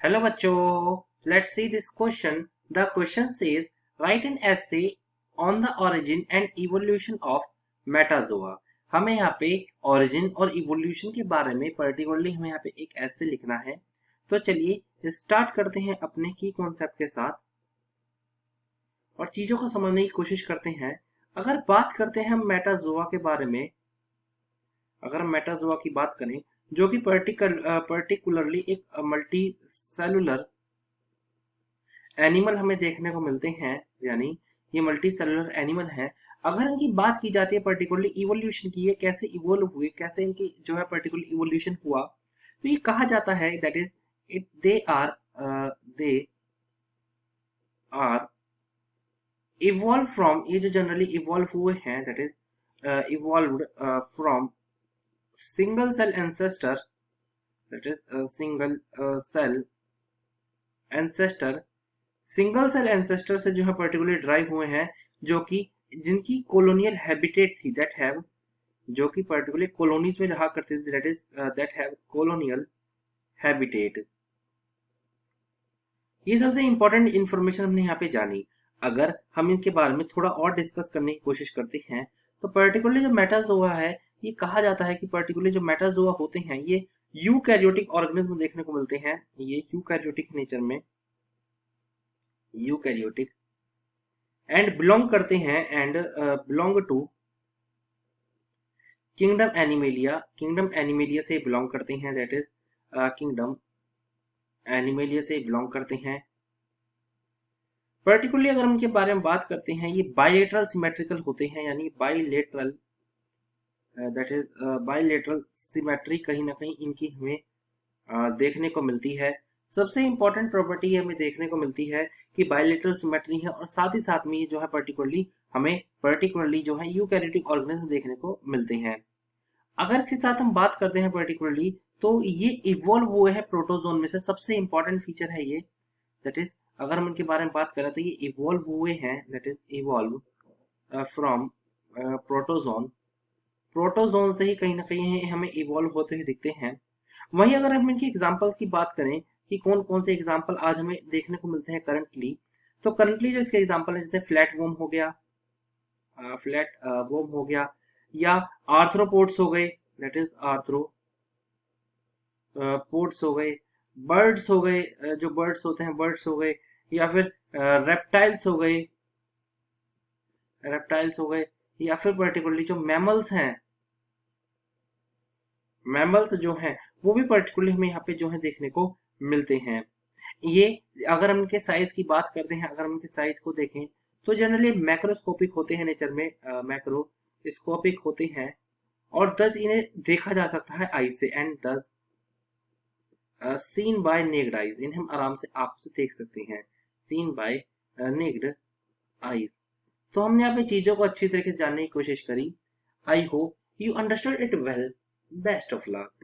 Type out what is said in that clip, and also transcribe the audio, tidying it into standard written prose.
Hello बच्चों, let's see this question. The question says write an essay on the origin and evolution of metazoa. हमें यहाँ पे origin और evolution के बारे में particularly हमें यहाँ पे एक essay लिखना है। तो चलिए start करते हैं अपने की concept के साथ और चीजों को समझने की कोशिश करते हैं। अगर बात करते हैं हम मेटाजोआ के बारे में, अगर हम मेटाजोआ की बात करें जो कि पर्टिकुलरली एक मल्टी सेलुलर एनिमल हमें देखने को मिलते हैं, यानी ये मल्टी सेलुलर एनिमल है। अगर इनकी बात की जाती है पर्टिकुलरली इवोल्यूशन की, ये कैसे इवोल्व हुए, कैसे इनकी जो है पर्टिकुलर इवोल्यूशन हुआ, तो ये कहा जाता है that is it they are evolve from, ये जो जनरली इवॉल्व हुए हैं that is evolved from single cell ancestor, that is a single cell ancestor, single cell ancestor से जो है पर्टिकुलरली ड्राइव हुए हैं, जो कि जिनकी कॉलोनियल हैबिटेट थी, दैट हैव, जो कि पर्टिकुलरली कॉलोनीज में रहा करते थे, that is that have colonial habitat. ये सबसे इंपॉर्टेंट इंफॉर्मेशन हमने यहाँ पे जानी। अगर हम इनके बारे में थोड़ा और डिस्कस करने की कोशिश करते हैं तो पर्टिकुलरली जो मेटाजोआ है, ये कहा जाता है कि पर्टिकुलरली जो मेटाजोआ होते हैं ये यूकैरियोटिक ऑर्गेनिज्म देखने को मिलते हैं। ये यूकैरियोटिक नेचर में, यूकैरियोटिक एंड बिलोंग करते हैं and belong to kingdom Animalia, kingdom Animalia से बिलोंग करते हैं, दैट इज किंगडम एनिमेलिया से बिलोंग करते हैं। पर्टिकुलरली अगर हम इनके बारे में बात करते हैं, ये बाइलेटरल सिमेट्रिकल होते हैं, यानी bilateral, that is bilateral symmetry कहीं ना कहीं इनकी हमें देखने को मिलती है। सबसे इंपॉर्टेंट प्रॉपर्टी हमें देखने को मिलती है कि बाइलेटरल सिमेट्री है, और साथ ही साथ में ये जो है पर्टिकुलरली हमें पर्टिकुलरली जो है यूकैरियोटिक ऑर्गेनिज्म देखने को मिलते हैं। अगर इसके साथ हम बात करते हैं पर्टिकुलरली, तो ये इवॉल्व हुए हैं प्रोटोजोन में से। सबसे इंपॉर्टेंट फीचर है ये, दैट इज अगर हम इनके बारे में बात करें तो ये इवॉल्व हुए हैं, that is evolve from protozoan, protozoan से ही कहीं ना कहीं हमें इवॉल्व होते हुए दिखते हैं। वहीं अगर हम इनकी एग्जांपल्स की बात करें कि कौन कौन से एग्जांपल आज हमें देखने को मिलते हैं करंटली, तो करंटली जो इसके एग्जांपल है जैसे फ्लैट वोम हो गया, फ्लैट वोम हो गया, या आर्थ्रोपोड्स हो गए, दैट इज आर्थ्रो पोड्स हो गए, बर्ड्स हो गए, जो बर्ड्स होते हैं बर्ड्स हो गए, या फिर रेप्टाइल्स हो गए, रेप्टाइल्स हो गए, या फिर पर्टिकुलरली जो मैमल्स हैं, मैमल्स जो हैं वो भी पर्टिकुलरली हमें यहाँ पे जो है देखने को मिलते हैं। ये अगर हम इनके साइज की बात करते हैं, अगर हम इनके साइज को देखें तो जनरली मैक्रोस्कोपिक होते हैं नेचर में, मैक्रोस्कोपिक होते हैं, और दस इन्हें देखा जा सकता है आई से, एंड दस सीन बाय नेक्ड आईज, इन्हें हम आराम से आंख से देख सकते हैं, सीन बाय नेक्ड आईज। तो हमने यहाँ पे चीजों को अच्छी तरीके से जानने की कोशिश करी। I hope you understood it well. Best of luck.